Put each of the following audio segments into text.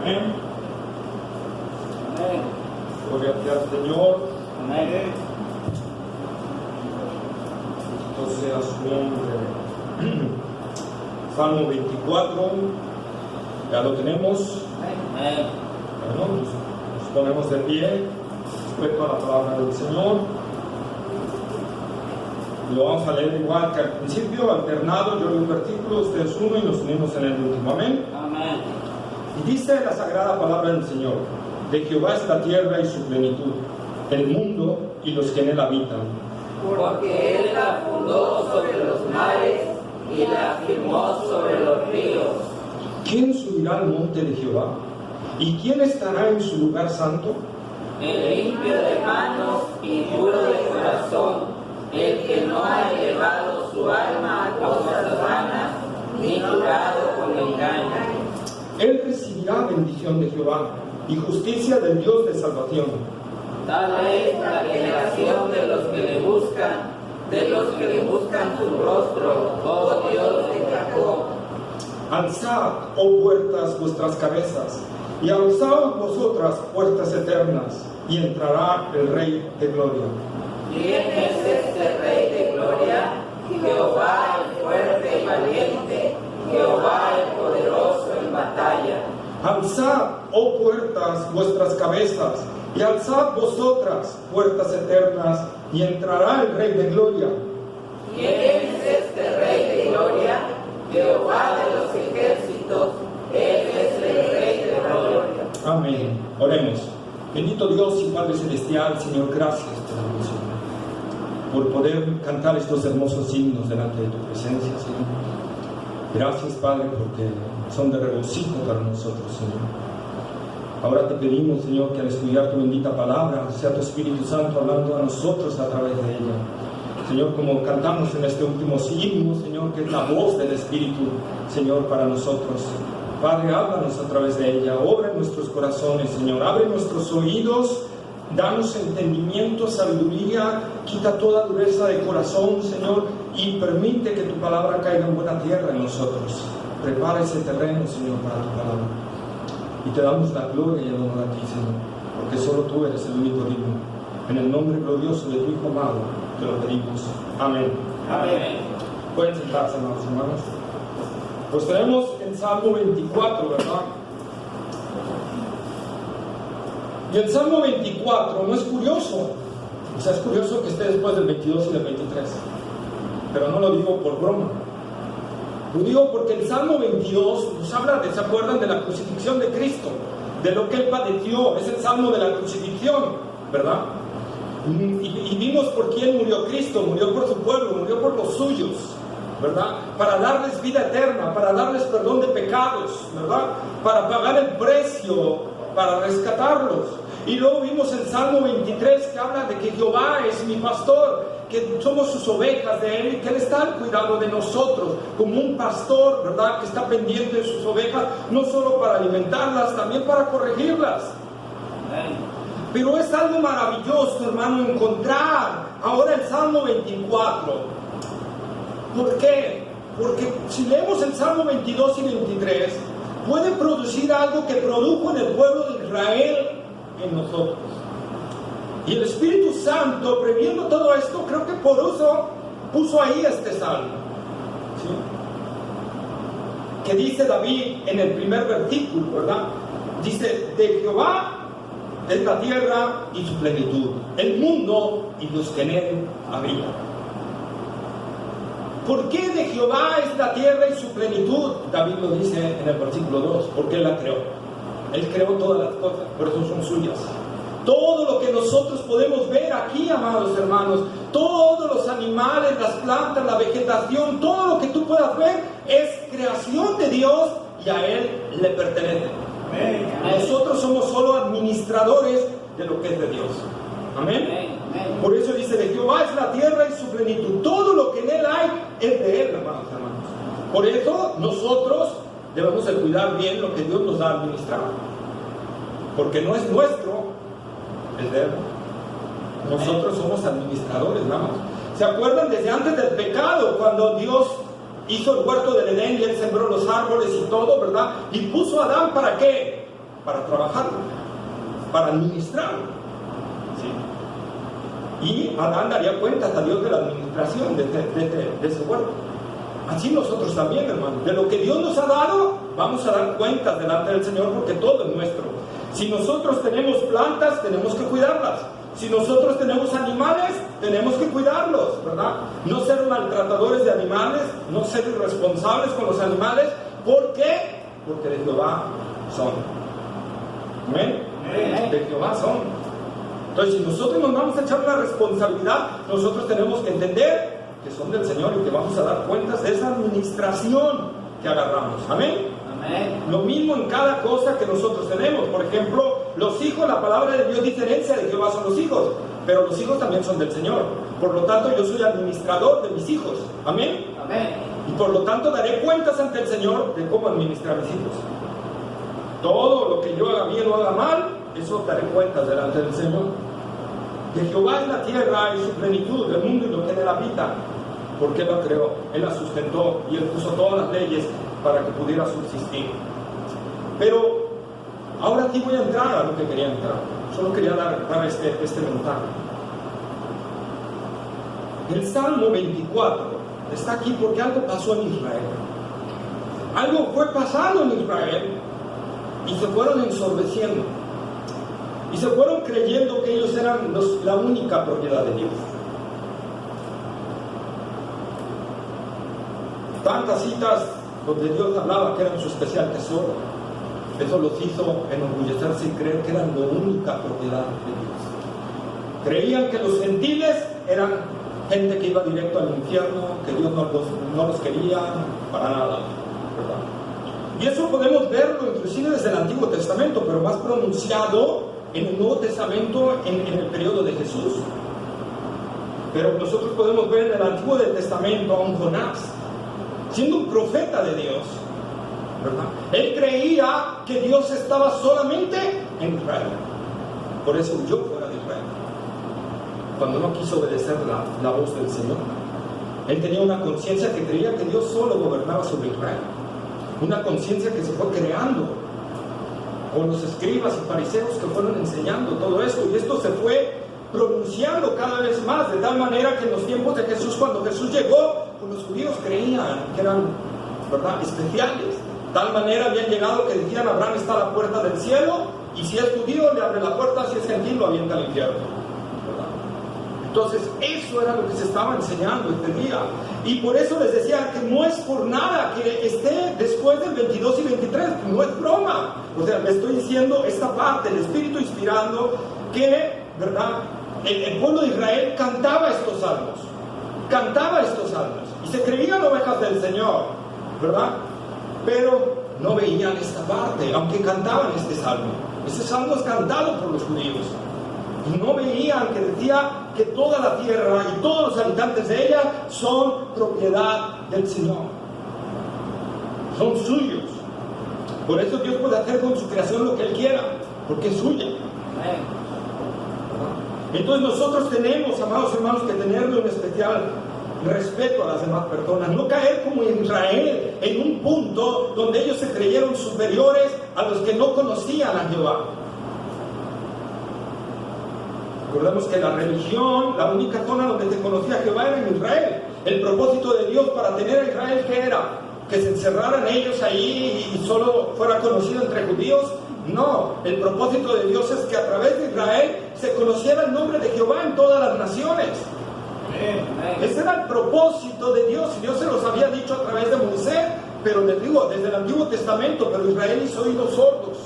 Amén. Amén. Gloria a ti, Señor. Amén. Entonces sea su nombre. Salmo 24. Ya lo tenemos. Amén. Bueno, nos ponemos de pie respecto a la palabra del Señor. Lo vamos a leer igual que al principio, alternado. Yo leo un versículo, ustedes uno y nos unimos en el último. Amén. Amén. Y dice la sagrada palabra del Señor: de Jehová es la tierra y su plenitud, el mundo y los que en él habitan. Porque él la fundó sobre los mares y la afirmó sobre los ríos. ¿Quién subirá al monte de Jehová? ¿Y quién estará en su lugar santo? El limpio de manos y puro de corazón, el que no ha elevado su alma a cosas vanas, ni jurado con engaño. Él recibirá bendición de Jehová y justicia del Dios de salvación. Tal es la generación de los que le buscan su rostro, oh Dios de Jacob. Alzad, oh puertas, vuestras cabezas, y alzaos vosotras, puertas eternas, y entrará el Rey de gloria. ¿Quién es este Rey de gloria? Jehová el fuerte y valiente, Jehová el poderoso en batalla. Alzad, oh puertas, vuestras cabezas, y alzad vosotras, puertas eternas, y entrará el Rey de gloria. ¿Quién es este Rey de gloria? Jehová de los ejércitos, Él es el Rey de gloria. Amén. Oremos. Bendito Dios y Padre Celestial, Señor, gracias por poder cantar estos hermosos himnos delante de tu presencia, Señor. Gracias, Padre, porque son de regocijo para nosotros, Señor. Ahora te pedimos, Señor, que al estudiar tu bendita palabra, sea tu Espíritu Santo hablando a nosotros a través de ella. Señor, como cantamos en este último himno, Señor, que es la voz del Espíritu, Señor, para nosotros. Padre, háblanos a través de ella, obra en nuestros corazones, Señor, abre nuestros oídos, danos entendimiento, sabiduría, quita toda dureza de corazón, Señor, y permite que tu palabra caiga en buena tierra en nosotros. Prepara ese terreno, Señor, para tu palabra. Y te damos la gloria y el honor a ti, Señor, porque solo tú eres el único digno. En el nombre glorioso de tu Hijo amado, te lo pedimos. Amén. Amén. Pueden sentarse, amados hermanos. Pues tenemos el Salmo 24, ¿verdad? Y el Salmo 24 no es curioso. O sea, es curioso que esté después del 22 y del 23. Pero no lo digo por broma. Lo digo porque el Salmo 22 nos habla ¿se acuerdan de la crucifixión de Cristo? De lo que Él padeció. Es el Salmo de la crucifixión, ¿verdad? Y vimos por quién murió Cristo. Murió por su pueblo, murió por los suyos, ¿verdad? Para darles vida eterna, para darles perdón de pecados, ¿verdad? Para pagar el precio, para rescatarlos. Y luego vimos el Salmo 23 que habla de que Jehová es mi pastor, que somos sus ovejas de Él y que Él está al cuidado de nosotros, como un pastor, ¿verdad? Que está pendiente de sus ovejas, no solo para alimentarlas, también para corregirlas. Pero es algo maravilloso, hermano, encontrar ahora el Salmo 24. ¿Por qué? Porque si leemos el Salmo 22 y 23, puede producir algo que produjo en el pueblo de Israel en nosotros. Y el Espíritu Santo, previendo todo esto, creo que por eso puso ahí este salmo, ¿sí? Que dice David en el primer versículo, ¿verdad? Dice: de Jehová es la tierra y su plenitud, el mundo y los que en él habitan. ¿Por qué de Jehová es la tierra y su plenitud? David lo dice en el versículo 2, porque Él la creó. Él creó todas las cosas, por eso son suyas. Todo lo que nosotros podemos ver aquí, amados hermanos, todos los animales, las plantas, la vegetación, todo lo que tú puedas ver es creación de Dios y a Él le pertenece. Amén. Nosotros somos solo administradores de lo que es de Dios. Amén. Por eso dice: de Jehová es la tierra y su plenitud, todo lo que en Él hay es de Él, amados hermanos. Por eso nosotros debemos de cuidar bien lo que Dios nos ha administrado, porque no es nuestro, es de Él. Nosotros somos administradores, vamos. ¿Se acuerdan desde antes del pecado, cuando Dios hizo el huerto del Edén y Él sembró los árboles y todo, ¿verdad? Y puso a Adán, ¿para qué? para trabajarlo, para administrarlo. ¿Sí? Y Adán daría cuentas a Dios de la administración de ese huerto. Así nosotros también, hermanos. De lo que Dios nos ha dado, vamos a dar cuentas delante del Señor porque todo es nuestro. Si nosotros tenemos plantas, tenemos que cuidarlas. Si nosotros tenemos animales, tenemos que cuidarlos, ¿verdad? No ser maltratadores de animales, no ser irresponsables con los animales. ¿Por qué? Porque de Jehová son. ¿Amén? De Jehová son. Entonces, si nosotros nos vamos a echar la responsabilidad, nosotros tenemos que entender que son del Señor y que vamos a dar cuentas de esa administración que agarramos. ¿Amén? Amén. Lo mismo en cada cosa que nosotros tenemos. Por ejemplo, los hijos, la palabra de Dios dice herencia de Jehová son los hijos, pero los hijos también son del Señor. Por lo tanto, yo soy administrador de mis hijos. ¿Amén? Amén. Y por lo tanto daré cuentas ante el Señor de cómo administrar a mis hijos. Todo lo que yo haga bien o haga mal, eso daré cuentas delante del Señor. De Jehová es la tierra y su plenitud, el mundo y lo que en él habita. Porque Él la creó, Él la sustentó y Él puso todas las leyes para que pudiera subsistir. Pero ahora aquí voy a entrar a lo que quería entrar. Solo quería dar este mensaje. El Salmo 24 está aquí porque algo pasó en Israel. Algo fue pasando en Israel y se fueron ensorbeciendo. Y se fueron creyendo que ellos eran la única propiedad de Dios. Tantas citas donde Dios hablaba que eran su especial tesoro. Eso los hizo enorgullecerse y creer que eran la única propiedad de Dios. Creían que los gentiles eran gente que iba directo al infierno, que Dios no los quería para nada, ¿verdad? Y eso podemos verlo inclusive desde el Antiguo Testamento, pero más pronunciado en el Nuevo Testamento en el periodo de Jesús. Pero nosotros podemos ver en el Antiguo Testamento a un Jonás, siendo un profeta de Dios, ¿verdad? Él creía que Dios estaba solamente en Israel. Por eso huyó fuera de Israel, cuando no quiso obedecer la voz del Señor. Él tenía una conciencia que creía que Dios solo gobernaba sobre Israel. Una conciencia que se fue creando con los escribas y fariseos que fueron enseñando todo esto. Y esto se fue pronunciando cada vez más, de tal manera que en los tiempos de Jesús, cuando Jesús llegó, pues los judíos creían que eran, ¿verdad?, especiales. De tal manera habían llegado que decían: Abraham está a la puerta del cielo, y si es judío le abre la puerta, si es gentil lo avienta al infierno, ¿verdad? Entonces eso era lo que se estaba enseñando este día. Y por eso les decía que no es por nada que esté después del 22 y 23, no es broma. O sea, le estoy diciendo esta parte, el Espíritu inspirando que, ¿verdad?, el pueblo de Israel cantaba estos salmos, y se creían ovejas del Señor, ¿verdad? Pero no veían esta parte, aunque cantaban este salmo. Ese salmo es cantado por los judíos, y no veían que decía que toda la tierra y todos los habitantes de ella son propiedad del Señor, son suyos. Por eso Dios puede hacer con su creación lo que Él quiera, porque es suya. Entonces nosotros tenemos, amados hermanos, que tenerle un especial respeto a las demás personas, no caer como Israel en un punto donde ellos se creyeron superiores a los que no conocían a Jehová. Recordemos que la religión, la única zona donde se conocía a Jehová era en Israel. El propósito de Dios para tener a Israel, ¿qué era? ¿Que se encerraran ellos ahí y solo fuera conocido entre judíos? No, el propósito de Dios es que a través de Israel se conociera el nombre de Jehová en todas las naciones. Ese era el propósito de Dios, y Dios se los había dicho a través de Moisés, pero les digo, desde el Antiguo Testamento, pero Israel hizo oídos sordos,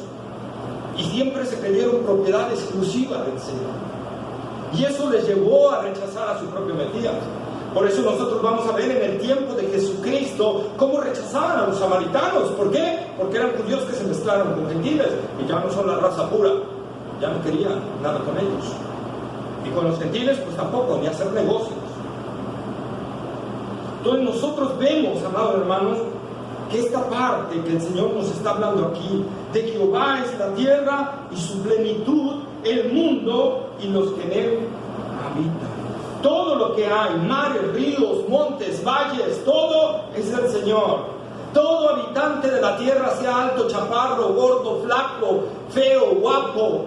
y siempre se creyeron propiedad exclusiva del Señor, y eso les llevó a rechazar a su propio Mesías. Por eso nosotros vamos a ver en el tiempo de Jesucristo cómo rechazaban a los samaritanos. ¿Por qué? Porque eran judíos que se mezclaron con gentiles y ya no son la raza pura, ya no querían nada con ellos. Y con los gentiles pues tampoco, ni hacer negocios. Entonces nosotros vemos, amados hermanos, que esta parte que el Señor nos está hablando aquí, de Jehová es la tierra y su plenitud, el mundo y los que en él habitan. Todo lo que hay, mares, ríos, montes, valles, todo es del Señor. Todo habitante de la tierra, sea alto, chaparro, gordo, flaco, feo, guapo,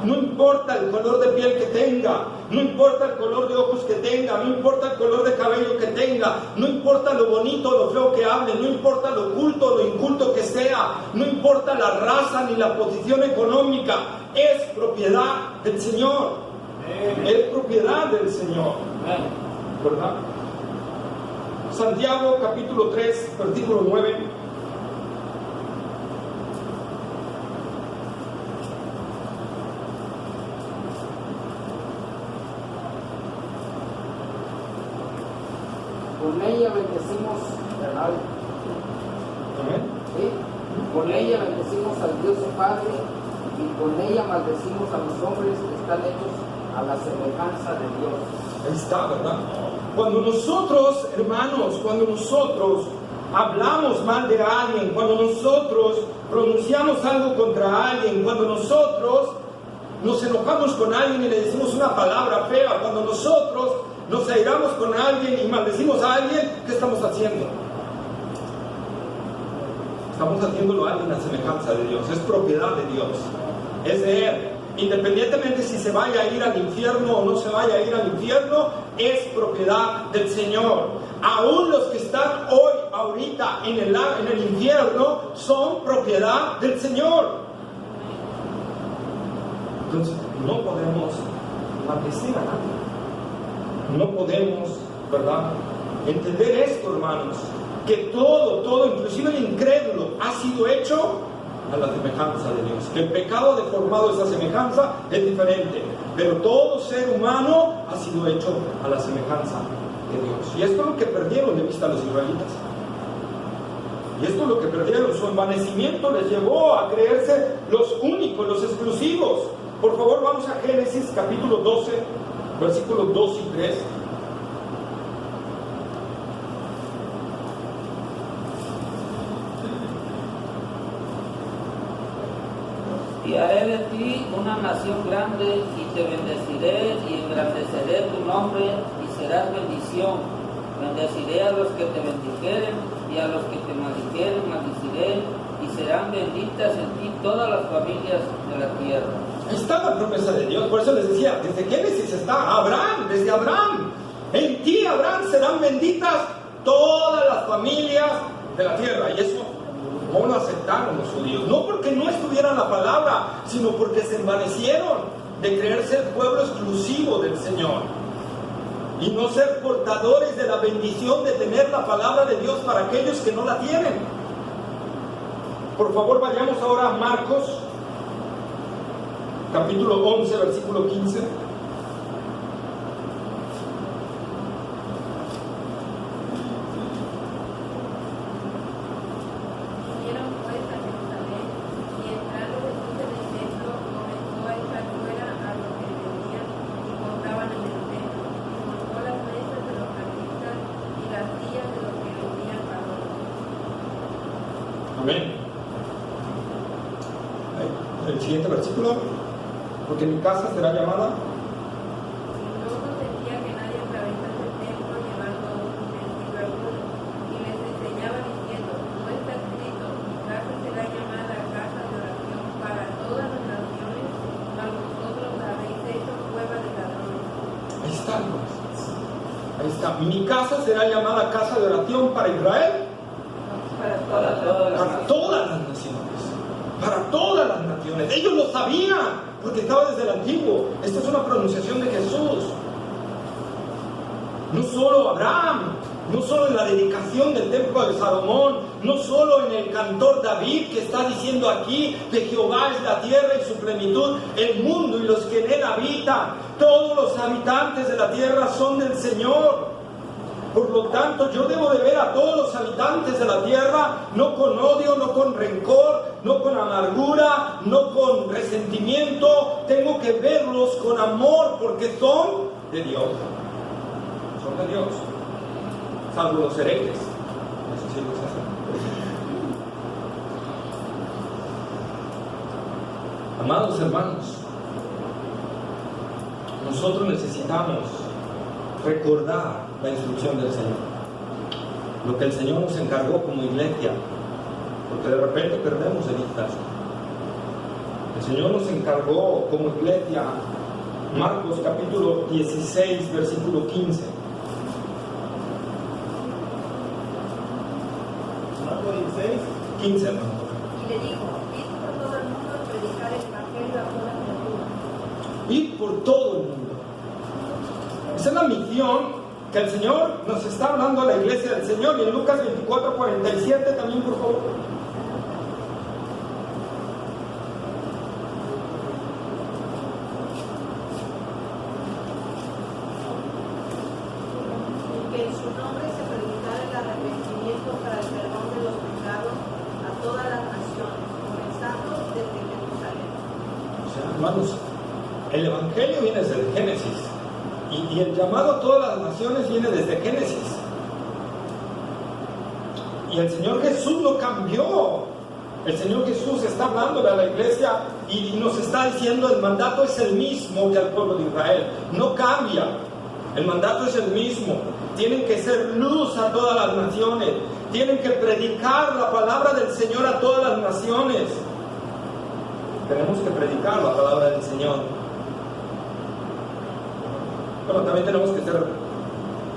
no importa el color de piel que tenga, no importa el color de ojos que tenga, no importa el color de cabello que tenga, no importa lo bonito o lo feo que hable, no importa lo culto o lo inculto que sea, no importa la raza ni la posición económica, es propiedad del Señor. Es propiedad del Señor. ¿Verdad? Santiago capítulo 3, versículo 9. Con ella bendecimos, ¿verdad? Amén. ¿Sí? Con ella bendecimos al Dios y Padre, y con ella maldecimos a los hombres que están hechos a la semejanza de Dios. Ahí está, ¿verdad? Cuando nosotros, hermanos, cuando nosotros hablamos mal de alguien, cuando nosotros pronunciamos algo contra alguien, cuando nosotros nos enojamos con alguien y le decimos una palabra fea, cuando nosotros nos airamos con alguien y maldecimos a alguien, ¿qué estamos haciendo? Estamos haciéndolo a alguien a semejanza de Dios, es propiedad de Dios, es de Él. Independientemente si se vaya a ir al infierno o no se vaya a ir al infierno, es propiedad del Señor. Aún los que están hoy, ahorita, en el infierno, son propiedad del Señor. Entonces, no podemos maldecir a nadie. No podemos, ¿verdad?, entender esto, hermanos, que todo, inclusive el incrédulo, ha sido hecho a la semejanza de Dios. Que el pecado ha deformado esa semejanza es diferente, pero todo ser humano ha sido hecho a la semejanza de Dios. Y esto es lo que perdieron de vista los israelitas. Y esto es lo que perdieron. Su envanecimiento les llevó a creerse los únicos, los exclusivos. Por favor, vamos a Génesis capítulo 12, versículos 2 y 3. Y haré de ti una nación grande, y te bendeciré y engrandeceré tu nombre, y serás bendición. Bendeciré a los que te bendijeren, y a los que te maldijeren maldiciré, y serán benditas en ti todas las familias de la tierra. Ahí está la promesa de Dios. Por eso les decía, desde Génesis está Abraham, desde Abraham. En ti, Abraham, serán benditas todas las familias de la tierra. Y eso no lo aceptaron los judíos, no porque no estuvieran la palabra, sino porque se envanecieron de creerse el pueblo exclusivo del Señor y no ser portadores de la bendición de tener la palabra de Dios para aquellos que no la tienen. Por favor, vayamos ahora a Marcos capítulo 11, versículo 15. Amén. El siguiente versículo, porque mi casa será llamada. No consentía que nadie atravesase el templo llevando un utensilio alguno, y les enseñaba diciendo: no está escrito, mi casa será llamada casa de oración para todas las naciones, mas vosotros la habéis hecho cueva de ladrones. Ahí está, ahí está. Mi casa será llamada casa de oración para Israel. Para todas las naciones. Para todas las naciones. Ellos lo sabían, porque estaba desde el antiguo. Esta es una pronunciación de Jesús. No solo Abraham, no solo en la dedicación del templo de Salomón, no solo en el cantor David, que está diciendo aquí que Jehová es la tierra y su plenitud, el mundo y los que en él habitan. Todos los habitantes de la tierra son del Señor. Por lo tanto, yo debo de ver a todos los habitantes de la tierra, no con odio, no con rencor, no con amargura, no con resentimiento. Tengo que verlos con amor, porque son de Dios. Son de Dios. Salvo los herejes. Eso sí los hacen. Amados hermanos, nosotros necesitamos recordar la instrucción del Señor. lo que el Señor nos encargó como iglesia, porque de repente perdemos de vista esto. El Señor nos encargó como iglesia, Marcos capítulo 16, versículo 15. Marcos 16. 15, hermano. Y le dijo, id por todo el mundo a predicar el evangelio a toda criatura. Ir por todo el mundo. Esa es la misión que el Señor nos está hablando a la iglesia del Señor. Y en Lucas 24:47 también, por favor. Que en su nombre se predicara el arrepentimiento para el perdón de los pecados a todas las naciones, comenzando desde Jerusalén. O sea, hermanos, el Evangelio viene desde el Génesis. Y el llamado a todas las naciones viene desde Génesis. Y el Señor Jesús lo cambió. El Señor Jesús está hablándole a la iglesia y nos está diciendo el mandato es el mismo que al pueblo de Israel. No cambia. El mandato es el mismo. Tienen que ser luz a todas las naciones. Tienen que predicar la palabra del Señor a todas las naciones. Tenemos que predicar la palabra del Señor. Bueno, también tenemos que ser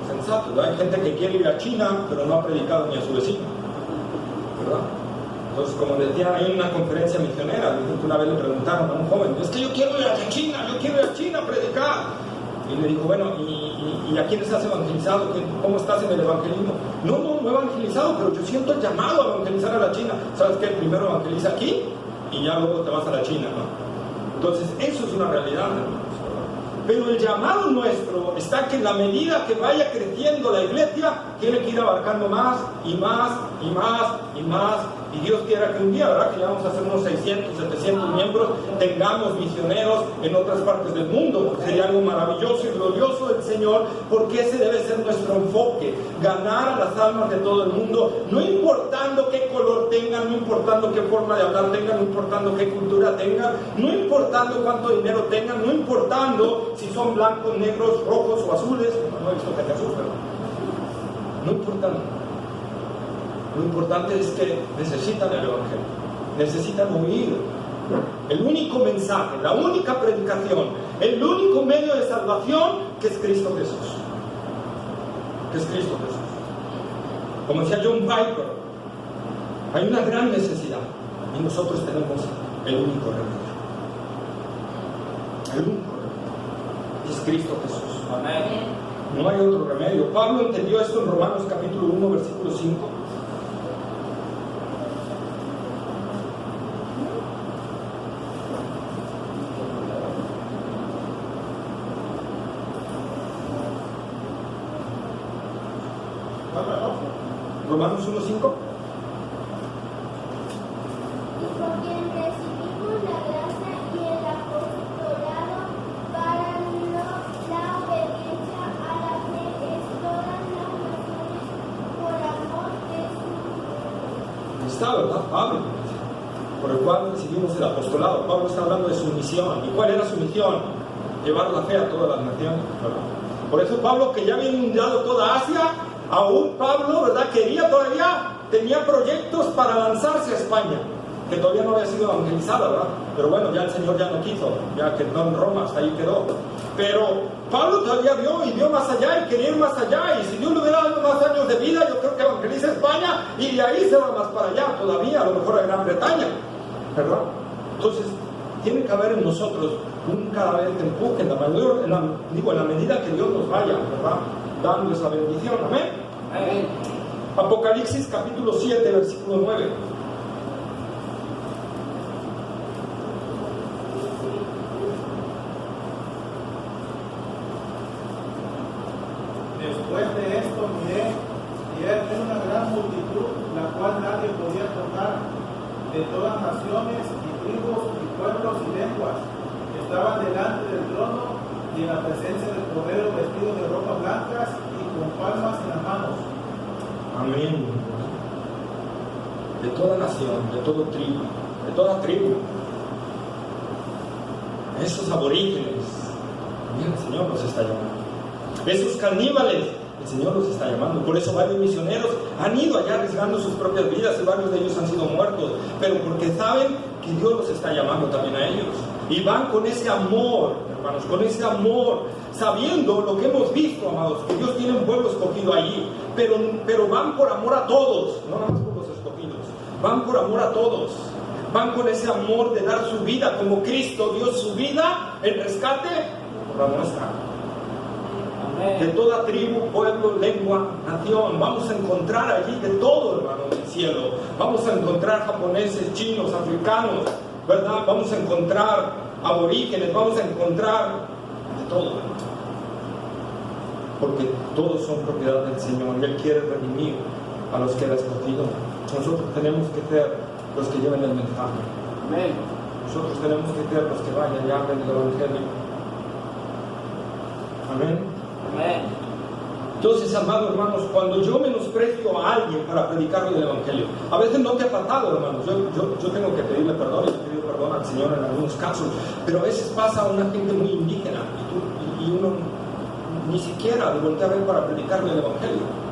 sensatos, ¿verdad? Hay gente que quiere ir a China, pero no ha predicado ni a su vecino, ¿verdad? Entonces, como les decía, hay una conferencia misionera. Una vez le preguntaron a un joven, es que yo quiero ir a China, a predicar. Y le dijo, bueno, ¿y a quiénes has evangelizado? ¿Cómo estás en el evangelismo? No he evangelizado, pero yo siento el llamado a evangelizar a la China. ¿Sabes qué? Primero evangeliza aquí y ya luego te vas a la China, ¿no? Entonces, eso es una realidad, hermanos. Pero el llamado nuestro está que en la medida que vaya creciendo la iglesia, tiene que ir abarcando más y más y más y más. Y Dios quiera que un día, ¿verdad? Que ya vamos a ser unos 600, 700 miembros, tengamos misioneros en otras partes del mundo. Sería algo maravilloso y glorioso del Señor, porque ese debe ser nuestro enfoque. Ganar a las almas de todo el mundo, no importando qué color tengan, no importando qué forma de hablar tengan, no importando qué cultura tengan, no importando cuánto dinero tengan, no importando si son blancos, negros, rojos o azules. No he visto que te asustan. No importando. Lo importante es que necesitan el Evangelio, necesitan oír el único mensaje, la única predicación, el único medio de salvación, que es Cristo Jesús. Que es Cristo Jesús. Como decía John Piper, hay una gran necesidad y nosotros tenemos el único remedio. El único remedio es Cristo Jesús. Amén. No hay otro remedio. Pablo entendió esto en Romanos capítulo 1, versículo 5. Romanos 1:5. Y por quien recibimos la gracia y el apostolado para la obediencia a la fe es todas las naciones por amor de su nombre. Ahí está, ¿verdad? Pablo, por el cual recibimos el apostolado. Pablo está hablando de su misión. ¿Y cuál era su misión? Llevar la fe a todas las naciones, ¿verdad? Por eso Pablo, que ya había inundado toda Asia, aún Pablo, ¿verdad? Tenía proyectos para lanzarse a España, que todavía no había sido evangelizada, ¿verdad? Pero bueno, ya el Señor ya no quiso, ya quedó en Roma, hasta ahí quedó. Pero Pablo todavía vio más allá y quería ir más allá, y si Dios le hubiera dado más años de vida, yo creo que evangeliza España y de ahí se va más para allá, todavía, a lo mejor a Gran Bretaña, ¿verdad? Entonces, tiene que haber en nosotros un cada vez de empuje, en la medida que Dios nos vaya, ¿verdad? Dando esa bendición, amén. Amén. Apocalipsis capítulo 7, versículo 9. Después de esto miré, y era una gran multitud, la cual nadie podía contar, de todas naciones y tribus y pueblos y lenguas, que estaban delante del trono y en la presencia del Cordero, vestidos de ropas blancas y con palmas en las manos. Amén. De toda nación, de toda tribu, esos aborígenes, mira, el Señor nos está llamando. Esos caníbales, El Señor los está llamando. Por eso varios misioneros han ido allá arriesgando sus propias vidas y varios de ellos han sido muertos. Pero porque saben que Dios los está llamando también a ellos. Y van con ese amor, hermanos, con ese amor, sabiendo lo que hemos visto, amados, que Dios tiene un pueblo escogido allí. Pero van por amor a todos, no nada más por los escogidos. Van por amor a todos. Van con ese amor de dar su vida como Cristo dio su vida en rescate por la nuestra. De toda tribu, pueblo, lengua, nación. Vamos a encontrar allí de todo, hermano, en el cielo. Vamos a encontrar japoneses, chinos, africanos, ¿verdad? Vamos a encontrar aborígenes, vamos a encontrar de todo, hermano. Porque todos son propiedad del Señor y Él quiere redimir a los que Él ha escogido. Nosotros tenemos que ser los que lleven el mensaje. Amén. Nosotros tenemos que ser los que vayan y hablen del Evangelio. Amén. Amén. Entonces, amados hermanos, cuando yo menosprecio a alguien para predicarle el Evangelio, a veces no te ha pasado, hermanos, yo tengo que pedirle perdón y le pido perdón al Señor en algunos casos, pero a veces pasa a una gente muy indígena y uno ni siquiera le voltea a ver para predicarle el Evangelio.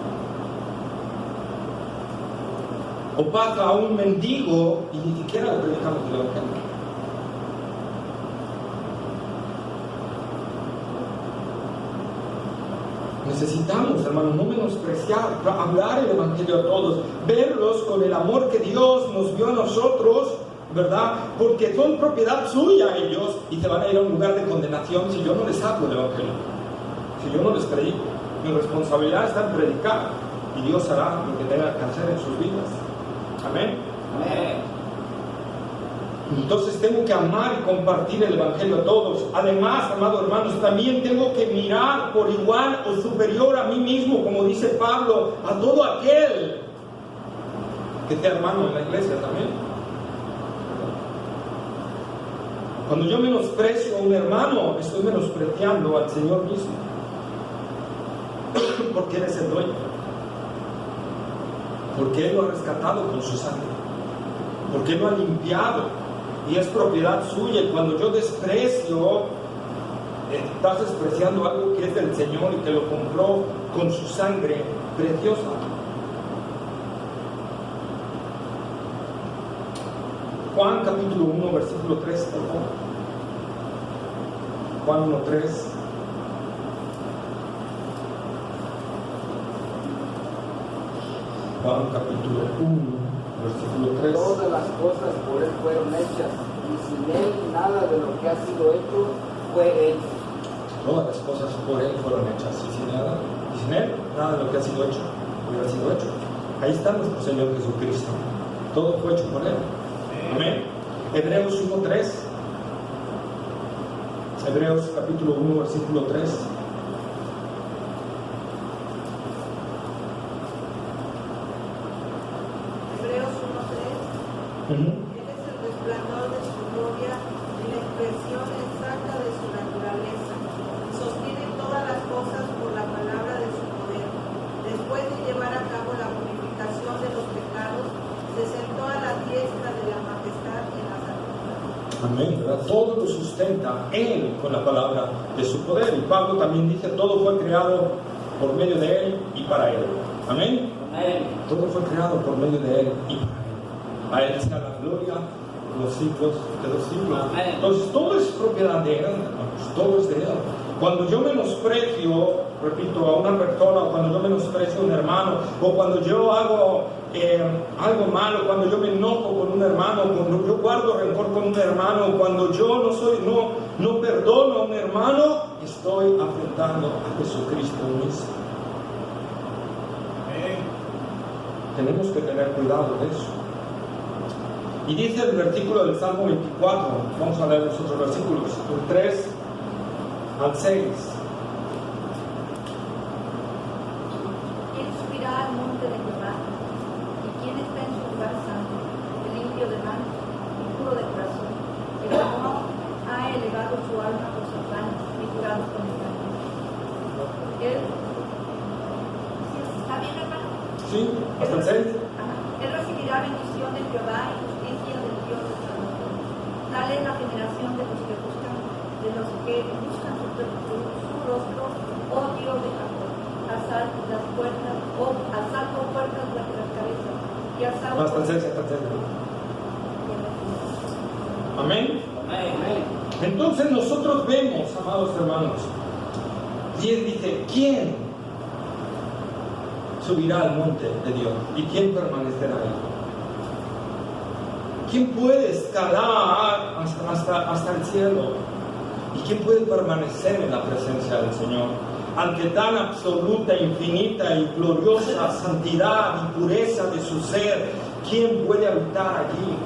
O pasa a un mendigo y ni siquiera le predicamos el Evangelio. Necesitamos, hermanos, no menospreciar, hablar el Evangelio a todos, verlos con el amor que Dios nos dio a nosotros, ¿verdad? Porque son propiedad suya ellos y se van a ir a un lugar de condenación si yo no les hablo el Evangelio, si yo no les predico. Mi responsabilidad está en predicar y Dios hará lo que tenga que hacer en sus vidas. Amén. Amén. Entonces tengo que amar y compartir el Evangelio a todos. Además, amados hermanos, también tengo que mirar por igual o superior a mí mismo, como dice Pablo, a todo aquel que sea hermano en la iglesia también. Cuando yo menosprecio a un hermano, estoy menospreciando al Señor mismo, porque Él es el dueño, porque Él lo ha rescatado con su sangre, porque Él lo ha limpiado y es propiedad suya. Y cuando yo desprecio, estás despreciando algo que es del Señor y que lo compró con su sangre preciosa. Juan capítulo 1 versículo 3, por favor. Juan 1, 3. Juan capítulo 1 versículo 3. Todas las cosas por Él fueron hechas, y sin Él nada de lo que ha sido hecho fue hecho. Todas las cosas por Él fueron hechas, y sin Él nada de lo que ha sido hecho hubiera sido hecho. Ahí está nuestro Señor Jesucristo. Todo fue hecho por Él. Amén. Hebreos 1:3. Hebreos capítulo 1 versículo 3. Él es el resplandor de su gloria y la expresión exacta de su naturaleza. Sostiene todas las cosas por la palabra de su poder. Después de llevar a cabo la purificación de los pecados, se sentó a la diestra de la majestad en las alturas. Amén, ¿verdad? Todo lo sustenta Él con la palabra de su poder. Y Pablo también dice, todo fue creado por medio de Él y para Él. Amén. Amén. Todo fue creado por medio de Él y para Él. A Él sea la gloria, los siglos de los siglos. Amén. Entonces todo es propiedad de Él, hermanos, todo es de Él. Cuando yo menosprecio, repito, a una persona, o cuando yo menosprecio a un hermano, o cuando yo hago algo malo, cuando yo me enojo con un hermano, cuando yo guardo rencor con un hermano, cuando yo no perdono a un hermano, estoy afrontando a Jesucristo mismo. Tenemos que tener cuidado de eso. Y dice el versículo del Salmo 24, vamos a leer los otros versículos, del 3 al 6. ¿Quién subirá al monte de Jehová? ¿Y quién está en su lugar santo? El limpio de manos y puro de corazón, el que no ha elevado su alma por sus manos ni jurado con el alma. Él, ¿sí está bien, hermano? ¿Sí? ¿Hasta el 6? Él recibirá bendición de Jehová y justicia del Dios de Salvación. Tal es la generación de los que buscan su rostro, oh Dios de Jacob. asalto las puertas, asalto puertas vuestras cabezas, y asalto. Hasta el 6. Amén. Amén. Entonces nosotros vemos, amados hermanos, y él dice, ¿quién subirá al monte de Dios? ¿Y quién permanecerá ahí? ¿Quién puede escalar hasta el cielo? ¿Y quién puede permanecer en la presencia del Señor? Ante tan absoluta, infinita y gloriosa santidad y pureza de su ser, ¿quién puede habitar allí?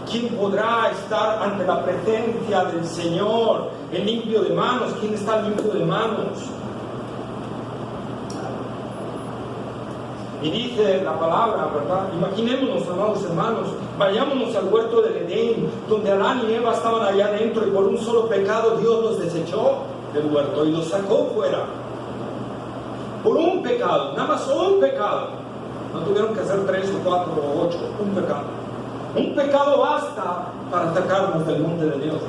¿Quién podrá estar ante la presencia del Señor? El limpio de manos. ¿Quién está limpio de manos? Y dice la palabra, ¿verdad? Imaginémonos, amados hermanos, vayámonos al huerto del Edén, donde Adán y Eva estaban allá adentro y por un solo pecado Dios los desechó del huerto y los sacó fuera. Por un pecado, nada más un pecado. No tuvieron que hacer 3 o 4 o 8, un pecado. Un pecado basta para sacarnos del monte de Dios.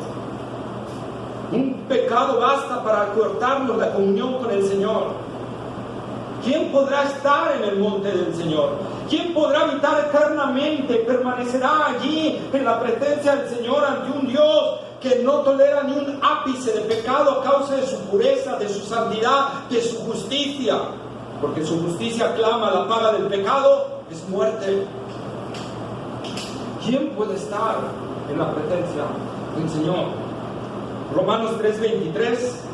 Un pecado basta para cortarnos la comunión con el Señor. ¿Quién podrá estar en el monte del Señor? ¿Quién podrá habitar eternamente? Permanecerá allí en la presencia del Señor ante un Dios que no tolera ni un ápice de pecado a causa de su pureza, de su santidad, de su justicia. Porque su justicia clama, la paga del pecado es muerte. ¿Quién puede estar en la presencia del Señor? Romanos 3:23.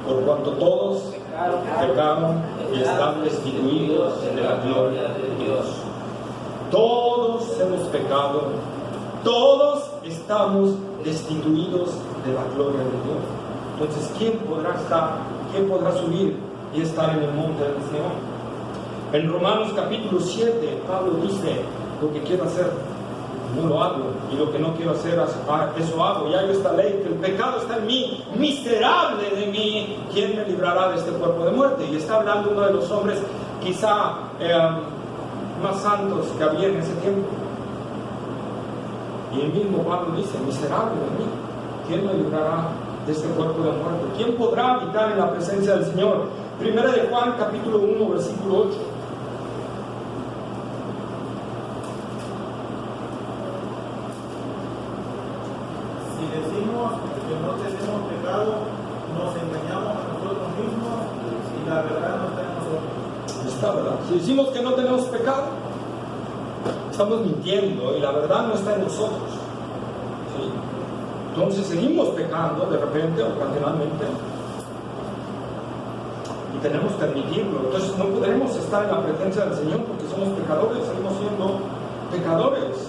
Por cuanto todos pecaron y están destituidos de la gloria de Dios. Todos hemos pecado, todos estamos destituidos de la gloria de Dios. Entonces, ¿quién podrá estar, quién podrá subir y estar en el monte del Señor? En Romanos capítulo 7, Pablo dice, lo que quiero hacer no lo hago, y lo que no quiero hacer, eso hago. Y hay esta ley, que el pecado está en mí, miserable de mí, ¿quién me librará de este cuerpo de muerte? Y está hablando uno de los hombres quizá más santos que había en ese tiempo. Y el mismo Pablo dice, miserable de mí, ¿quién me librará de este cuerpo de muerte? ¿Quién podrá habitar en la presencia del Señor? Primera de Juan capítulo 1 versículo 8. Decimos que no tenemos pecado, nos engañamos a nosotros mismos y la verdad no está en nosotros. Está, ¿verdad? Si decimos que no tenemos pecado, estamos mintiendo y la verdad no está en nosotros. ¿Sí? Entonces seguimos pecando de repente, ocasionalmente, y tenemos que admitirlo. Entonces no podremos estar en la presencia del Señor porque somos pecadores, seguimos siendo pecadores.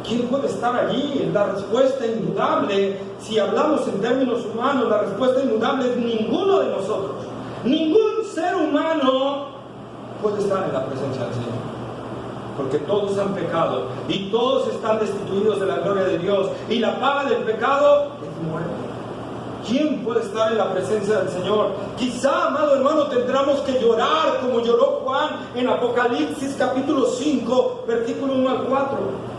¿Quién puede estar allí? La respuesta indudable, si hablamos en términos humanos, la respuesta indudable es ninguno de nosotros. Ningún ser humano puede estar en la presencia del Señor. Porque todos han pecado y todos están destituidos de la gloria de Dios. Y la paga del pecado es muerte. ¿Quién puede estar en la presencia del Señor? Quizá, amado hermano, tendremos que llorar como lloró Juan en Apocalipsis capítulo 5, versículo 1 al 4.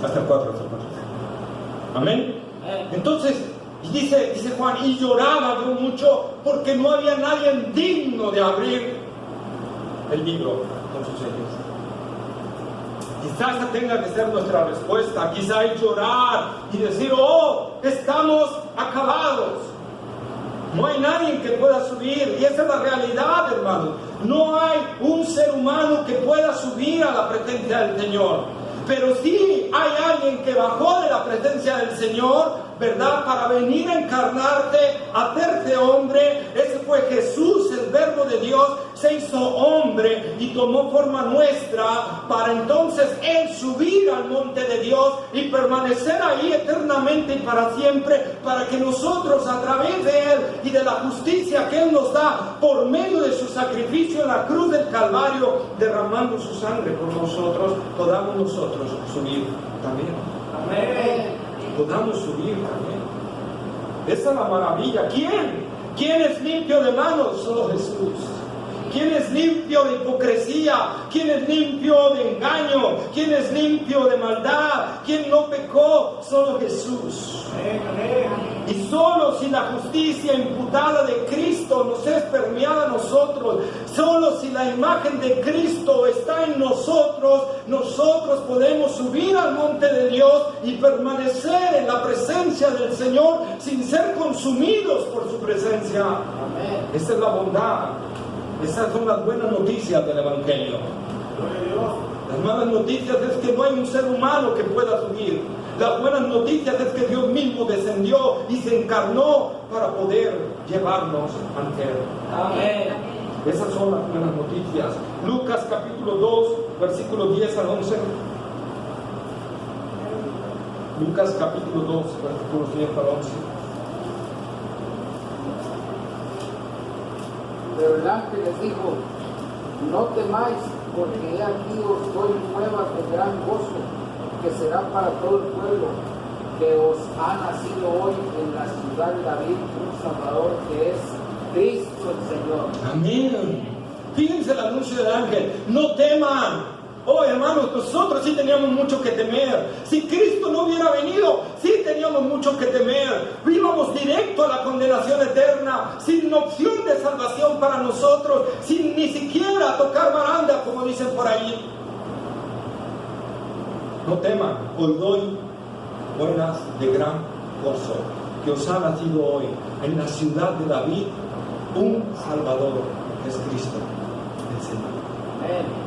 Hasta el 4. Amén. Entonces, dice Juan, y lloraba yo mucho porque no había nadie digno de abrir el libro con sus sellos. Quizás esa tenga que ser nuestra respuesta. Quizás hay llorar y decir, oh, estamos acabados. No hay nadie que pueda subir. Y esa es la realidad, hermano. No hay un ser humano que pueda subir a la presencia del Señor. Pero sí hay alguien que bajó de la presencia del Señor, ¿verdad? Para venir a encarnarte, a hacerte hombre. Ese fue Jesús, el Verbo de Dios, se hizo hombre y tomó forma nuestra para entonces Él subir al monte de Dios y permanecer ahí eternamente y para siempre, para que nosotros a través de Él y de la justicia que Él nos da por medio de su sacrificio en la cruz del Calvario, derramando su sangre por nosotros, podamos nosotros subir también. Amén. Podamos subir también. Esa es la maravilla. ¿Quién es limpio de manos? Solo Jesús. ¿Quién es limpio de hipocresía? ¿Quién es limpio de engaño? ¿Quién es limpio de maldad? ¿Quién no pecó? Solo Jesús. Y solo si la justicia imputada de Cristo nos es permeada a nosotros, solo si la imagen de Cristo está en nosotros, nosotros podemos subir al monte de Dios y permanecer en la presencia del Señor sin ser consumidos por su presencia. Amén. Esa es la bondad. Esas son las buenas noticias del Evangelio. Las malas noticias es que no hay un ser humano que pueda subir. Las buenas noticias es que Dios mismo descendió y se encarnó para poder llevarnos ante Él. Amén. Esas son las buenas noticias. Lucas capítulo 2, versículos 10 al 11. Lucas capítulo 2, versículos 10 al 11. Pero el ángel les dijo: no temáis, porque he aquí os doy nuevas de gran gozo, que será para todo el pueblo, que os ha nacido hoy en la ciudad de David un Salvador, que es Cristo el Señor. Amén. Fíjense el anuncio del ángel: no teman. Oh, hermanos, nosotros sí teníamos mucho que temer. Si Cristo no hubiera venido, sí teníamos mucho que temer. Íbamos directo a la condenación eterna, sin opción de salvación para nosotros, sin ni siquiera tocar baranda, como dicen por ahí. No teman, os doy buenas de gran gozo, que os ha nacido hoy en la ciudad de David un Salvador, que es Cristo el Señor. Amén.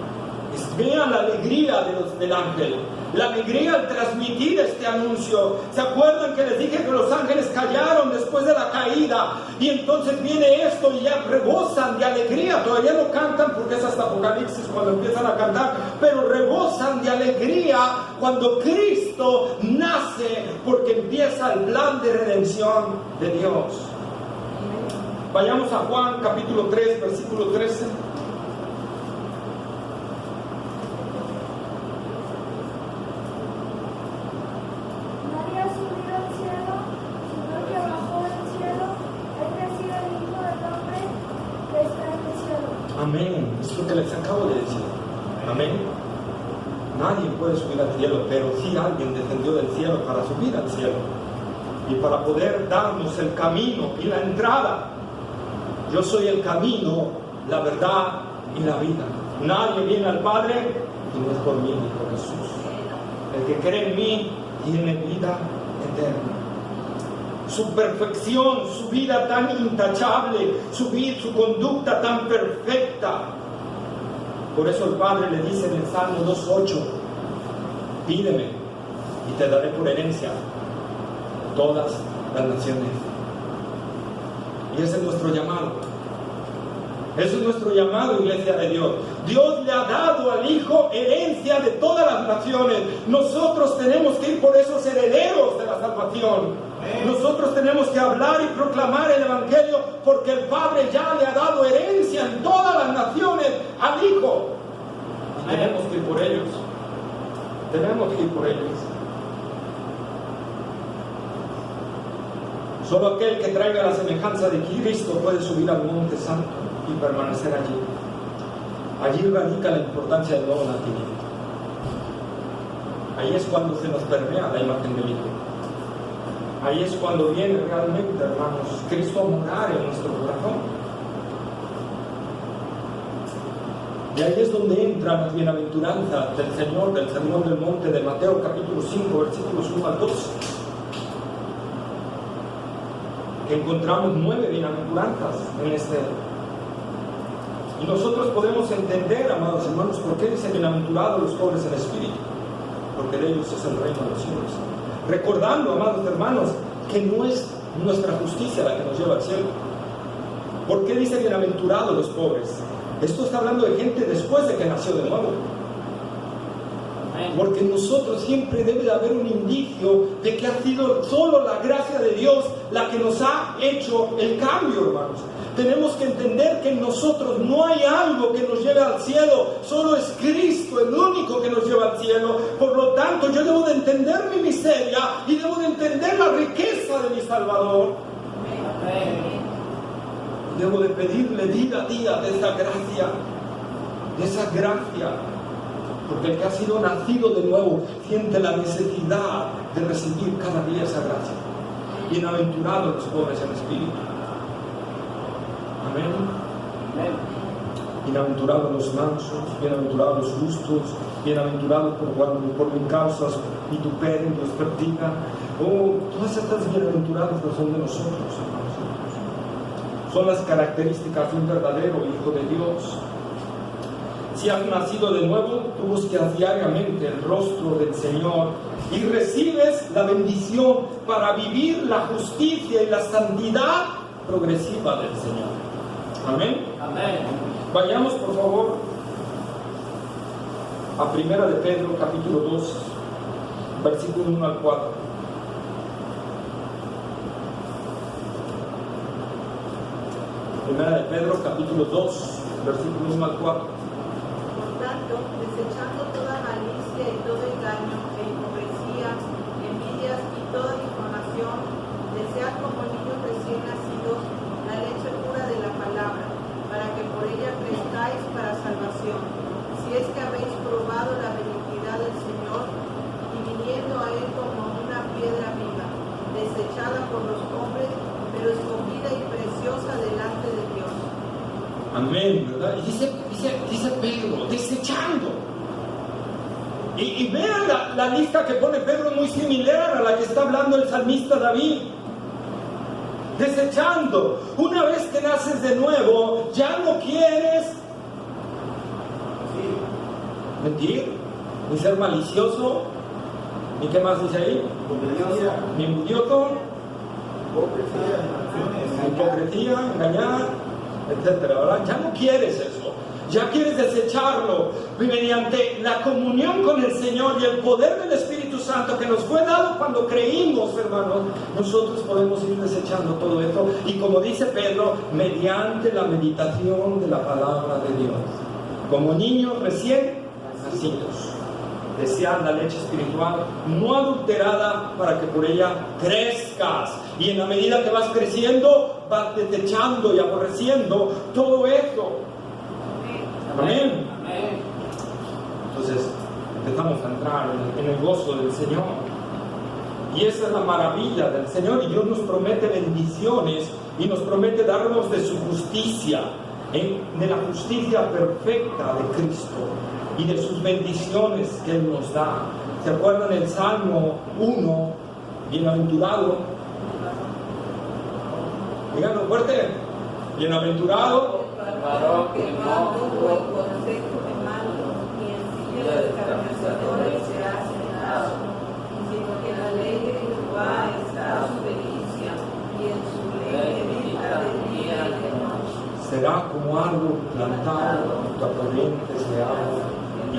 Vean la alegría del ángel, la alegría al transmitir este anuncio. ¿Se acuerdan que les dije que los ángeles callaron después de la caída? Y entonces viene esto y ya rebosan de alegría. Todavía no cantan porque es hasta Apocalipsis cuando empiezan a cantar, pero rebosan de alegría cuando Cristo nace, porque empieza el plan de redención de Dios. Vayamos a Juan capítulo 3, versículo 13. Amén. Es lo que les acabo de decir. Amén. Nadie puede subir al cielo, pero sí alguien descendió del cielo para subir al cielo y para poder darnos el camino y la entrada. Yo soy el camino, la verdad y la vida. Nadie viene al Padre y no es por mí ni por Jesús. El que cree en mí tiene vida eterna. Su perfección, su vida tan intachable, su conducta tan perfecta. Por eso el Padre le dice en el Salmo 2:8: pídeme y te daré por herencia todas las naciones. Y ese es nuestro llamado. Ese es nuestro llamado, iglesia de Dios. Dios le ha dado al Hijo herencia de todas las naciones. Nosotros tenemos que ir por esos herederos de la salvación. Nosotros tenemos que hablar y proclamar el Evangelio, porque el Padre ya le ha dado herencia en todas las naciones al Hijo. Y tenemos que ir por ellos. Tenemos que ir por ellos. Solo aquel que traiga la semejanza de Cristo puede subir al monte santo y permanecer allí. Allí radica la importancia del nuevo nacimiento. Ahí es cuando se nos permea la imagen del Hijo. Ahí es cuando viene realmente, hermanos, Cristo a morar en nuestro corazón. Y ahí es donde entran las bienaventuranzas del Señor, del Sermón del Monte, de Mateo capítulo 5, versículos 1 al 2. Que encontramos 9 bienaventuranzas en este. Y nosotros podemos entender, amados hermanos, por qué dice bienaventurados los pobres en espíritu. porque de ellos es el reino de los cielos. Recordando, amados hermanos, que no es nuestra justicia la que nos lleva al cielo. ¿Por qué dice bienaventurados los pobres? Esto está hablando de gente después de que nació de nuevo. Porque en nosotros siempre debe de haber un indicio de que ha sido solo la gracia de Dios la que nos ha hecho el cambio, hermanos. Tenemos que entender que en nosotros no hay algo que nos lleve al cielo, solo es Cristo el único que nos lleva al cielo. Por lo tanto, yo debo de entender mi miseria y debo de entender la riqueza de mi Salvador. Debo de pedirle día a día de esa gracia, porque el que ha sido nacido de nuevo siente la necesidad de recibir cada día esa gracia. Bienaventurados los pobres en espíritu. Amén. Bienaventurados los mansos, bienaventurados los justos, bienaventurados por mi causa vituperen, los perdigan. Todas estas bienaventuradas no son de nosotros, hermanos. Son las características de un verdadero Hijo de Dios. Si has nacido de nuevo, tú buscas diariamente el rostro del Señor y recibes la bendición para vivir la justicia y la santidad progresiva del Señor. Amén. Amén. Vayamos por favor a Primera de Pedro, capítulo 2, versículo 1 al 4. Primera de Pedro, capítulo 2, versículo 1 al 4. Desechando toda malicia y todo engaño e hipocresía, envidias y toda difamación, desead como niños recién nacidos la leche pura de la palabra, para que por ella crezcáis para salvación, si es que habéis probado la benignidad del Señor, y viniendo a Él como una piedra viva, desechada por los hombres, pero escogida y preciosa delante de Dios. Amén, ¿verdad? Y dice Pedro, desechando. Y vean la lista que pone Pedro, muy similar a la que está hablando el salmista David. Desechando. Una vez que naces de nuevo, ya no quieres mentir, ni ser malicioso, ni qué más dice ahí, ni envidioso, hipocresía, engañar, etcétera, ¿verdad? Ya no quieres eso, ya quieres desecharlo mediante la comunión con el Señor y el poder del Espíritu Santo que nos fue dado cuando creímos, hermanos. Nosotros podemos ir desechando todo esto, y como dice Pedro, mediante la meditación de la palabra de Dios, como niños recién nacidos, desean la leche espiritual no adulterada, para que por ella crezcas, y en la medida que vas creciendo vas desechando y aborreciendo todo eso. Amén. Entonces empezamos a entrar en el gozo del Señor, y esa es la maravilla del Señor. Y Dios nos promete bendiciones y nos promete darnos de su justicia, de la justicia perfecta de Cristo y de sus bendiciones que Él nos da. ¿Se acuerdan el Salmo 1? Bienaventurado, díganlo fuerte, bienaventurado Varón que no tuvo el consejo de malos, y en silla de escarnecedores será sentado, sino que en la ley de Jehová está su delicia, y en su ley medita de día y de noche. será como árbol plantado junto a corrientes de agua, y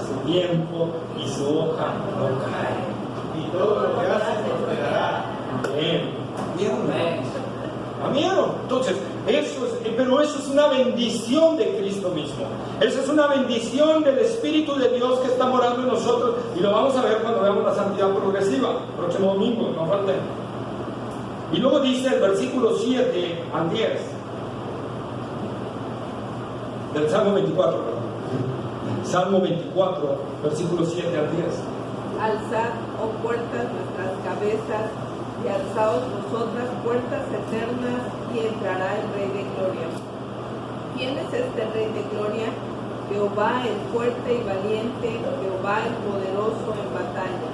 su tiempo y su hoja no cae. Y todo lo que hace prosperará. Amén. Amén. Entonces, pero eso es una bendición de Cristo mismo. Eso es una bendición del Espíritu de Dios que está morando en nosotros, y lo vamos a ver cuando veamos la santidad progresiva, próximo domingo, no falten. Y luego dice el versículo 7 al 10 del Salmo 24, Salmo 24, versículo 7 al 10. Alzad, oh puertas, nuestras cabezas, y alzaos vosotras puertas eternas, y entrará el Rey de Gloria. ¿Quién es este Rey de Gloria? Jehová el fuerte y valiente, Jehová el poderoso en batalla.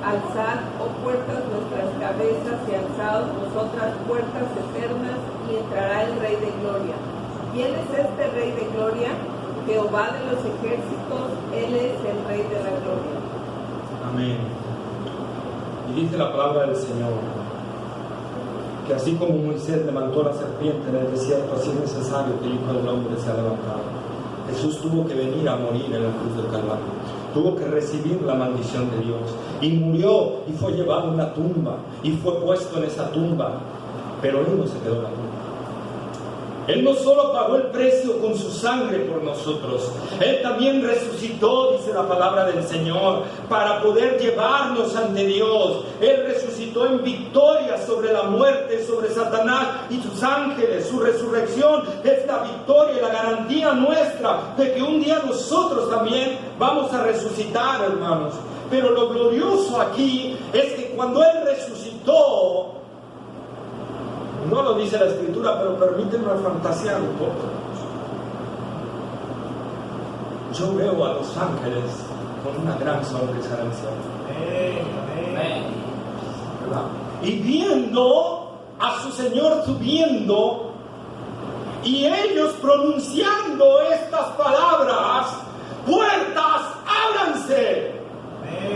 Alzad, oh puertas, nuestras cabezas, y alzaos vosotras puertas eternas, y entrará el Rey de Gloria. ¿Quién es este Rey de Gloria? Jehová de los ejércitos, Él es el Rey de la gloria. Amén. Y dice la palabra del Señor, que así como Moisés levantó la serpiente en el desierto, así es necesario que el Hijo del Hombre sea levantado. Jesús tuvo que venir a morir en la cruz del Calvario. Tuvo que recibir la maldición de Dios. Y murió y fue llevado a una tumba. Y fue puesto en esa tumba. Pero Él no se quedó en la tumba. Él no solo pagó el precio con su sangre por nosotros, Él también resucitó, dice la palabra del Señor, para poder llevarnos ante Dios. Él resucitó en victoria sobre la muerte, sobre Satanás y sus ángeles. Su resurrección es la victoria y la garantía nuestra de que un día nosotros también vamos a resucitar, hermanos. Pero lo glorioso aquí es que cuando Él resucitó, no lo dice la Escritura, pero permítanme fantasear un poco. Yo veo a los ángeles con una gran sonrisa en el cielo. Amén. ¿Verdad? Y viendo a su Señor subiendo y ellos pronunciando estas palabras: puertas, ábranse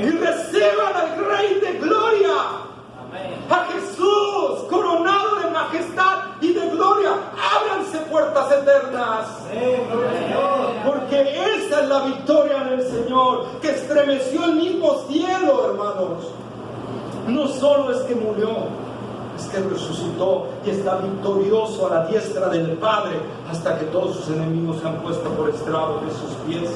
y reciban al Rey de Gloria. A Jesús, coronado de majestad y de gloria. Ábranse puertas eternas. Porque esa es la victoria del Señor, que estremeció el mismo cielo, hermanos. No solo es que murió, es que resucitó y está victorioso a la diestra del Padre, hasta que todos sus enemigos se han puesto por estrado de sus pies.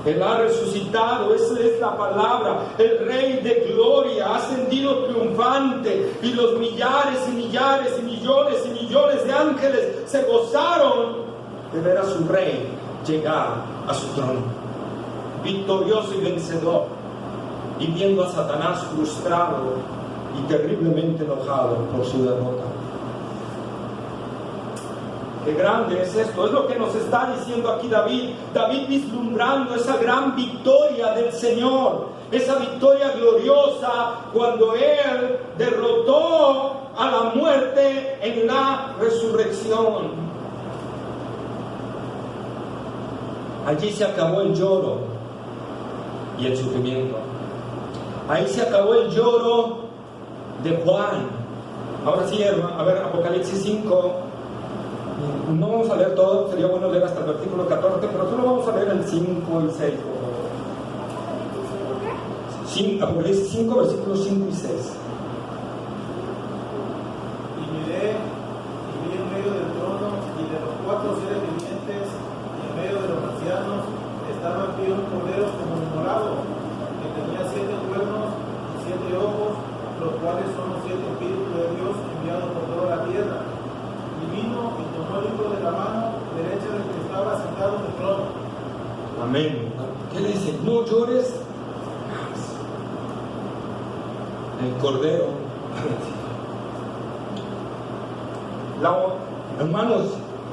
Él ha resucitado, esa es la palabra. El Rey de Gloria ha ascendido triunfante, y los millares y millares y millones de ángeles se gozaron de ver a su Rey llegar a su trono, victorioso y vencedor, y viendo a Satanás frustrado y terriblemente enojado por su derrota. Qué grande es esto, es lo que nos está diciendo aquí David vislumbrando esa gran victoria del Señor, esa victoria gloriosa cuando Él derrotó a la muerte en la resurrección. Allí se acabó el lloro y el sufrimiento. Ahí se acabó el lloro de Juan. Ahora sí, hermano, a ver, Apocalipsis 5. No vamos a leer todo, sería bueno leer hasta el versículo 14, pero solo vamos a leer el 5 y 6, por favor. Apocalipsis 5, versículos 5 y 6. Y miré, y vi en medio del trono y de los 4 seres vivientes, y en medio de los ancianos, estaba en pie un cordero como inmolado, que tenía 7 cuernos y 7 ojos, los cuales son los 7 espíritus de Dios enviados por toda la tierra. Y vino y tomó el libro de la mano derecha del que estaba sentado en el trono. Amén. ¿Qué le dice? No llores más. El cordero. Hermanos,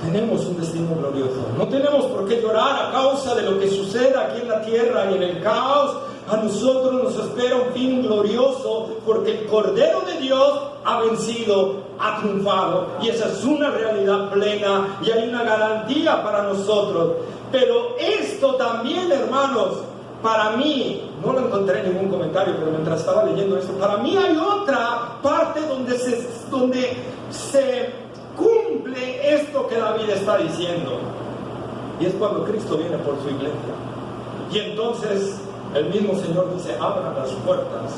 tenemos un destino glorioso. No tenemos por qué llorar a causa de lo que sucede aquí en la tierra y en el caos. A nosotros nos espera un fin glorioso, porque el Cordero de Dios ha vencido, ha triunfado, y esa es una realidad plena y hay una garantía para nosotros. Pero esto también, hermanos, para mí, no lo encontré en ningún comentario, pero mientras estaba leyendo esto, para mí hay otra parte donde se cumple esto que David está diciendo, y es cuando Cristo viene por su iglesia. Y entonces el mismo Señor dice: abran las puertas,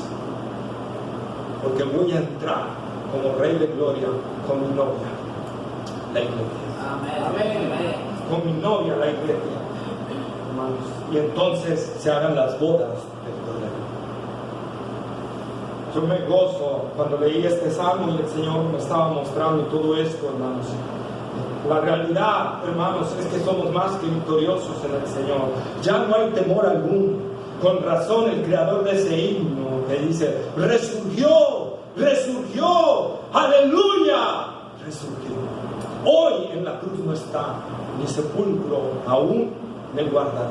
porque voy a entrar como Rey de Gloria con mi novia, la iglesia. Amén. Con mi novia, la iglesia, hermanos. Y entonces se hagan las bodas del Cordero. Yo me gozo cuando leí este salmo y el Señor me estaba mostrando todo esto, hermanos. La realidad, hermanos, es que somos más que victoriosos en el Señor. Ya no hay temor alguno. Con razón el creador de ese himno que dice: resurgió, resurgió, aleluya, resurgió. Hoy en la cruz no está, ni sepulcro aún me guardará.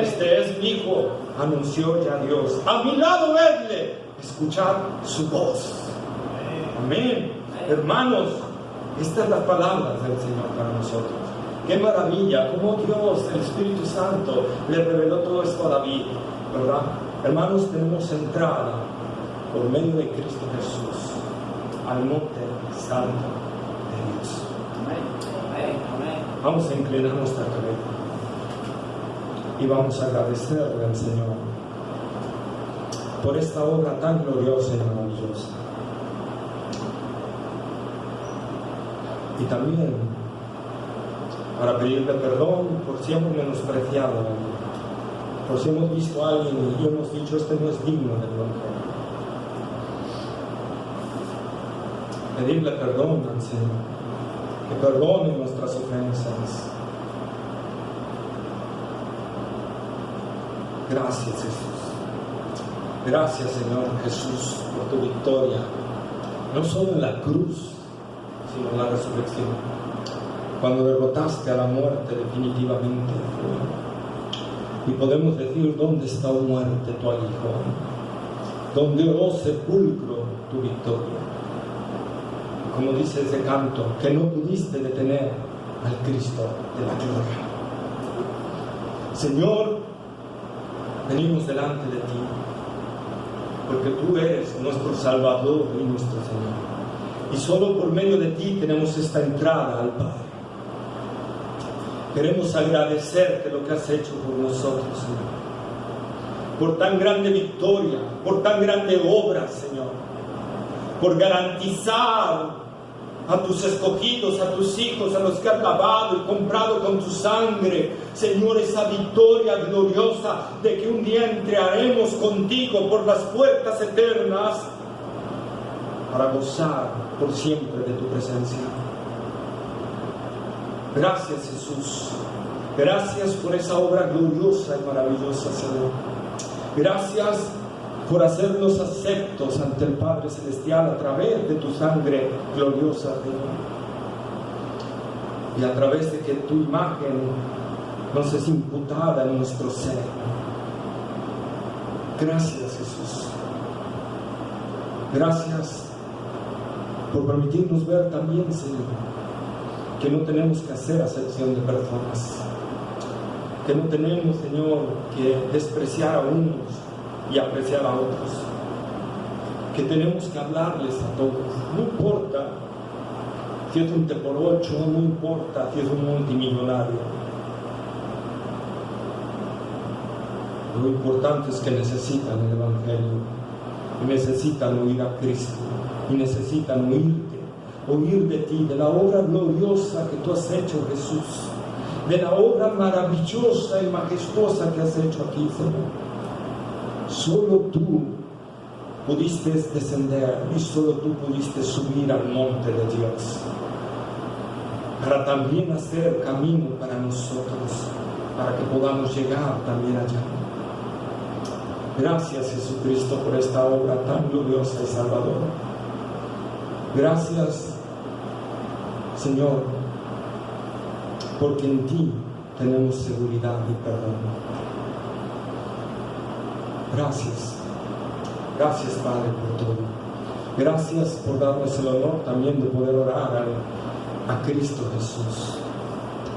Este es mi hijo, anunció ya Dios. A mi lado vedle, escuchad su voz. Amén. Hermanos, estas son las palabras del Señor para nosotros. Qué maravilla, cómo Dios, el Espíritu Santo, le reveló todo esto a David, ¿verdad? Hermanos, tenemos entrada por medio de Cristo Jesús al monte santo de Dios. Vamos a inclinar nuestra cabeza y vamos a agradecerle al Señor por esta obra tan gloriosa y maravillosa. Y también para pedirle perdón por si hemos menospreciado a alguien, por si hemos visto a alguien y hemos dicho este no es digno del Evangelio. Pedirle perdón al Señor, que perdone nuestras ofensas. Gracias, Jesús. Gracias, Señor Jesús, por tu victoria, no solo en la cruz, sino en la resurrección, cuando derrotaste a la muerte definitivamente. Y podemos decir, ¿dónde está, oh muerte, tu aguijón? ¿Dónde, oh sepulcro, tu victoria? Y como dice ese canto, que no pudiste detener al Cristo de la gloria. Señor, venimos delante de ti, porque tú eres nuestro Salvador y nuestro Señor. Y solo por medio de ti tenemos esta entrada al Padre. Queremos agradecerte lo que has hecho por nosotros, Señor. Por tan grande victoria, por tan grande obra, Señor. Por garantizar a tus escogidos, a tus hijos, a los que has lavado y comprado con tu sangre, Señor, esa victoria gloriosa de que un día entraremos contigo por las puertas eternas para gozar por siempre de tu presencia. Gracias, Jesús. Gracias por esa obra gloriosa y maravillosa, Señor. Gracias por hacernos aceptos ante el Padre Celestial a través de tu sangre gloriosa, Señor. Y a través de que tu imagen nos es imputada en nuestro ser. Gracias, Jesús. Gracias por permitirnos ver también, Señor, que no tenemos que hacer acepción de personas, que no tenemos, Señor, que despreciar a unos y apreciar a otros, que tenemos que hablarles a todos, no importa si es un T por 8, no importa si es un multimillonario, lo importante es que necesitan el Evangelio, y necesitan oír a Cristo, y necesitan oír de ti, de la obra gloriosa que tú has hecho, Jesús, de la obra maravillosa y majestuosa que has hecho aquí, Señor. Solo tú pudiste descender y solo tú pudiste subir al monte de Dios para también hacer camino para nosotros, para que podamos llegar también allá. Gracias, Jesucristo, por esta obra tan gloriosa y salvadora. Gracias, Señor, porque en ti tenemos seguridad y perdón. Gracias, gracias, Padre, por todo. Gracias por darnos el honor también de poder orar a Cristo Jesús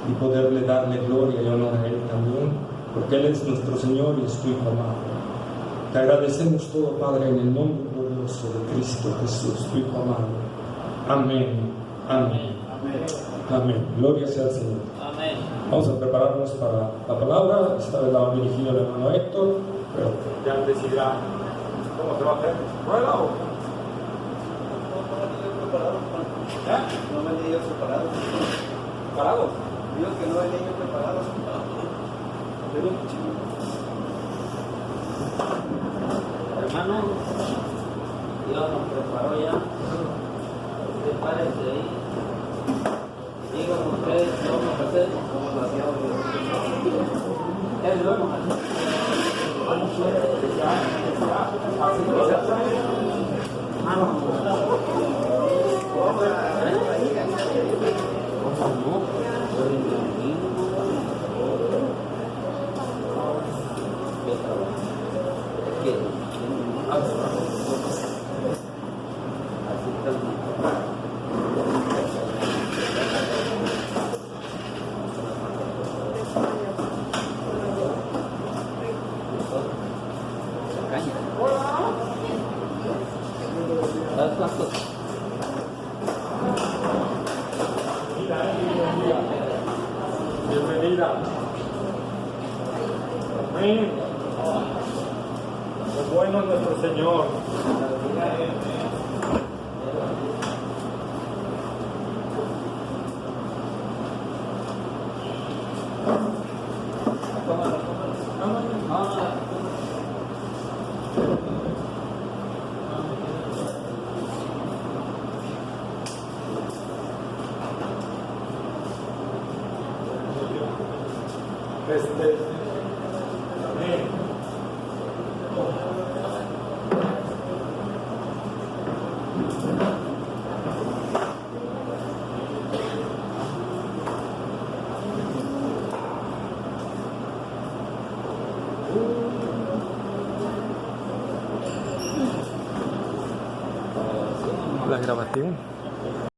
y poderle darle gloria y honor a Él también, porque Él es nuestro Señor y es tu Hijo amado. Te agradecemos todo, Padre, en el nombre glorioso de Cristo Jesús, tu Hijo amado. Amén, amén, amén. Gloria sea al Señor. Amén. Vamos a prepararnos para la palabra. Esta vez la va dirigido al hermano Héctor, pero ya decidirá cómo se va a hacer. ¿Rueda o? No venía yo preparado. ¿Parados? Digo que no venía yo preparado. Hermano, Dios nos preparó ya. Prepárense ahí. Digan ustedes, ¿qué vamos a hacer? ¿Qué lo vamos a hacer? ¿Sabes cuántos? Bienvenida. Amén. Lo bueno es nuestro Señor. Amén. La grabación.